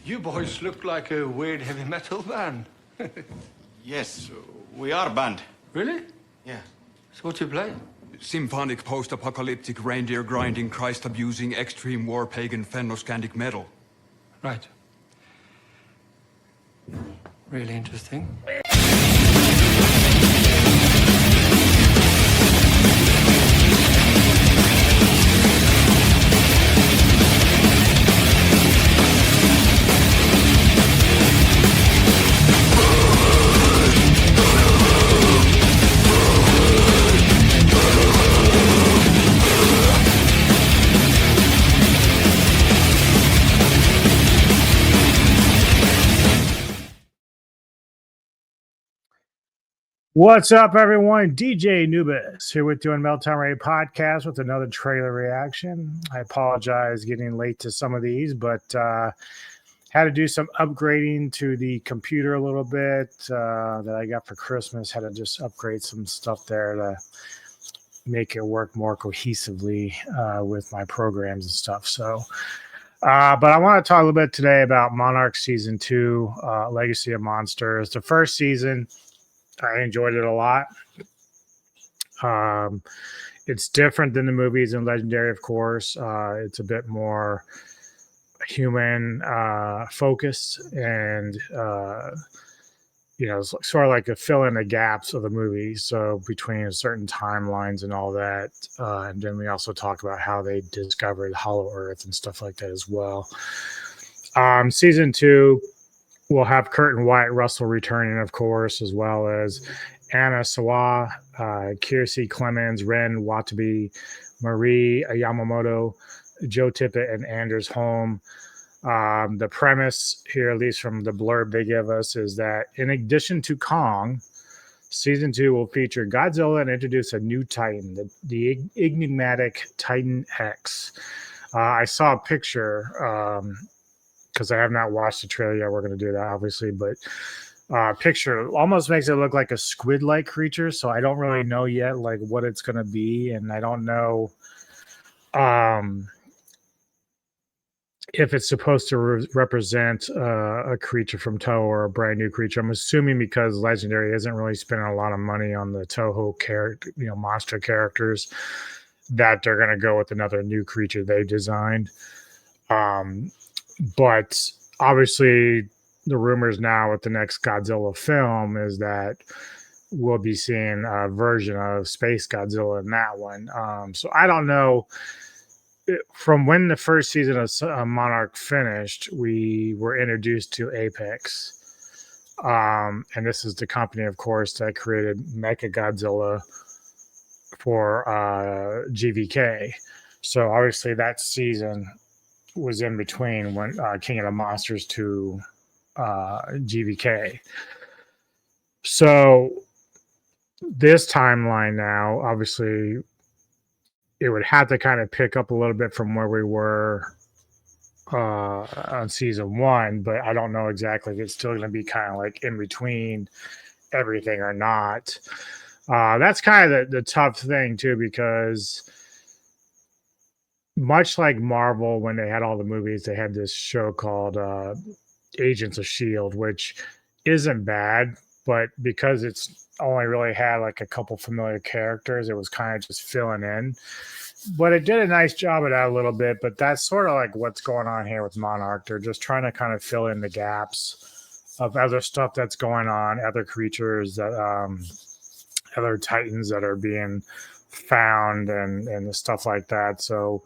You boys look like a weird heavy metal band. Yes, we are a band. Really? Yeah. So what you play? Symphonic post-apocalyptic reindeer-grinding, Christ-abusing, extreme war pagan Fennoscandic metal. Right. Really interesting. What's up, everyone? DJ Nubis here with doing Meltdown Radio Podcast with another trailer reaction. I apologize getting late to some of these, but had to do some upgrading to the computer a little bit that I got for Christmas. Had to just upgrade some stuff there to make it work more cohesively with my programs and stuff. So, but I want to talk a little bit today about Monarch Season 2, Legacy of Monsters. The first season, I enjoyed it a lot. It's different than the movies and Legendary, of course. It's a bit more human focused and, it's sort of like a fill in the gaps of the movies. So between certain timelines and all that. And then we also talk about how they discovered Hollow Earth and stuff like that as well. Season 2. We'll have Curtin White Russell returning, of course, as well as Anna Sawa, Kiersey Clemens, Ren Watabe, Marie Yamamoto, Joe Tippett, and Anders Holm. The premise here, at least from the blurb they give us, is that in addition to Kong, Season 2 will feature Godzilla and introduce a new Titan, the enigmatic Titan X. I saw a picture because I have not watched the trailer yet. We're going to do that, obviously, but picture almost makes it look like a squid-like creature, so I don't really know yet like what it's going to be, and I don't know if it's supposed to represent a creature from Toho or a brand new creature. I'm assuming because Legendary isn't really spending a lot of money on the Toho monster characters, that they're going to go with another new creature they designed. But obviously, the rumors now with the next Godzilla film is that we'll be seeing a version of Space Godzilla in that one. So I don't know. From when the first season of Monarch finished, we were introduced to Apex. And this is the company, of course, that created Mechagodzilla for GVK. So obviously that season was in between when King of the Monsters to GVK. So this timeline now, obviously, it would have to kind of pick up a little bit from where we were on season 1, but I don't know exactly if it's still going to be kind of like in between everything or not. That's kind of the tough thing too, because much like Marvel, when they had all the movies, they had this show called Agents of S.H.I.E.L.D., which isn't bad, but because it's only really had like a couple familiar characters, it was kind of just filling in. But it did a nice job of that a little bit, but that's sort of like what's going on here with Monarch. They're just trying to kind of fill in the gaps of other stuff that's going on, other creatures, that other Titans that are being found and stuff like that. So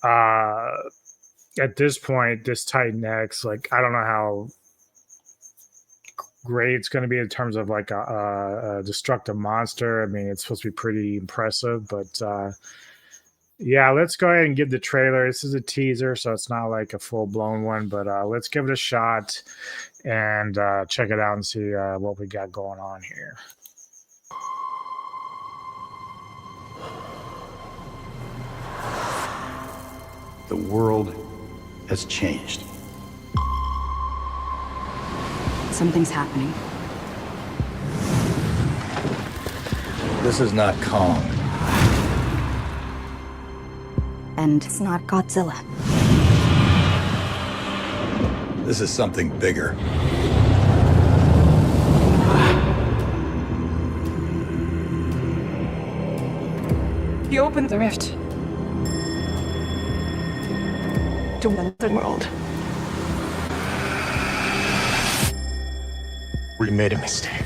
at this point, this Titan X, like, I don't know how great it's going to be in terms of like a destructive monster. I mean, it's supposed to be pretty impressive, but yeah, let's go ahead and give the trailer. This is a teaser, so it's not like a full-blown one, but let's give it a shot and check it out and see what we got going on here. The world has changed. Something's happening. This is not Kong. And it's not Godzilla. This This is something bigger. He opened the rift to another world. We made a mistake.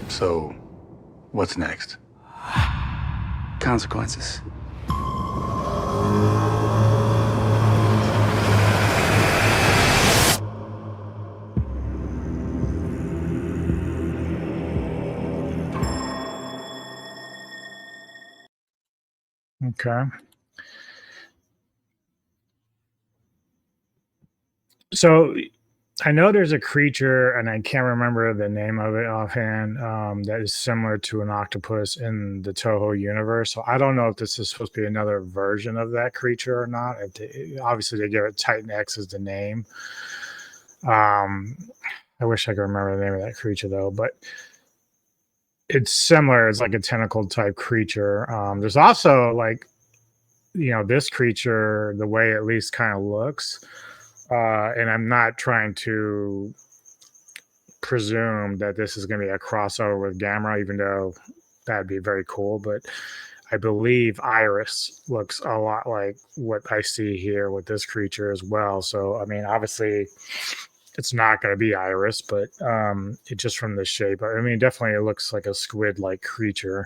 So, what's next? Consequences. Okay. So I know there's a creature, and I can't remember the name of it offhand, that is similar to an octopus in the Toho universe. So I don't know if this is supposed to be another version of that creature or not. Obviously, they give it Titan X as the name. I wish I could remember the name of that creature, though. But it's similar. It's like a tentacle type creature. There's also like, this creature, the way it at least kind of looks. And I'm not trying to presume that this is going to be a crossover with Gamera, even though that'd be very cool. But I believe Iris looks a lot like what I see here with this creature as well. So, I mean, obviously, it's not going to be Iris, but it just from the shape. I mean, definitely it looks like a squid-like creature.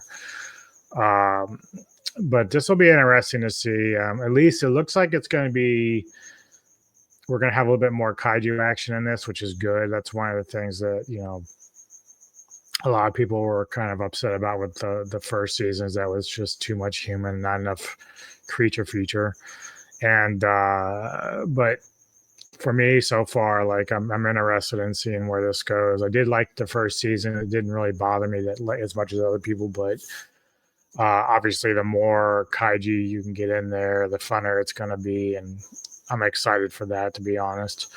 But this will be interesting to see. At least it looks like it's going to be. We're going to have a little bit more kaiju action in this, which is good. That's one of the things that, a lot of people were kind of upset about with the first seasons. That was just too much human, not enough creature feature. And, but for me so far, like I'm interested in seeing where this goes. I did like the first season. It didn't really bother me that as much as other people, but obviously the more kaiju you can get in there, the funner it's going to be. And I'm excited for that, to be honest.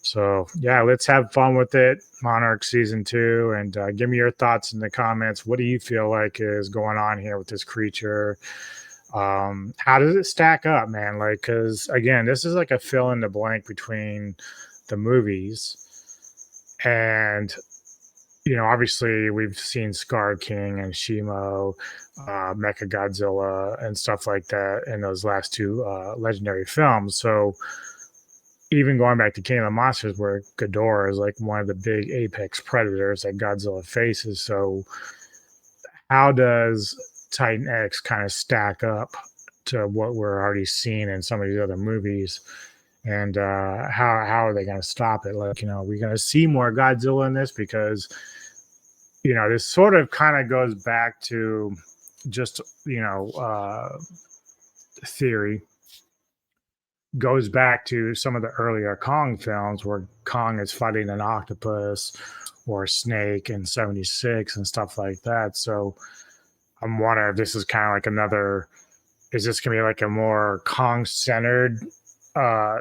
So, yeah, let's have fun with it. Monarch Season 2. And give me your thoughts in the comments. What do you feel like is going on here with this creature? How does it stack up, man? Like, because, again, this is like a fill in the blank between the movies. And, obviously we've seen Scar King and Shimo, Mechagodzilla, and stuff like that in those last two legendary films. So even going back to King of the Monsters, where Ghidorah is like one of the big apex predators that Godzilla faces. So how does Titan X kind of stack up to what we're already seeing in some of these other movies? And how are they going to stop it? Like, are we going to see more Godzilla in this? Because this sort of kind of goes back to just, theory, goes back to some of the earlier Kong films where Kong is fighting an octopus or a snake in 76 and stuff like that. So I'm wondering if this is kind of like is this going to be like a more Kong-centered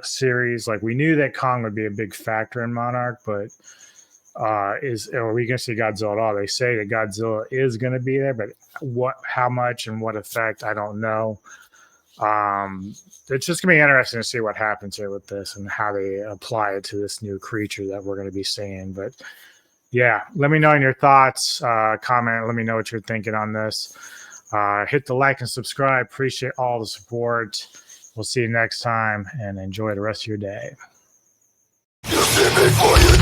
series? Like, we knew that Kong would be a big factor in Monarch, but are we going to see Godzilla at all? They say that Godzilla is going to be there, but how much and what effect, I don't know. It's just going to be interesting to see what happens here with this and how they apply it to this new creature that we're going to be seeing. But yeah, let me know in your thoughts. Comment. Let me know what you're thinking on this. Hit the like and subscribe. Appreciate all the support. We'll see you next time, and enjoy the rest of your day. You see me for you.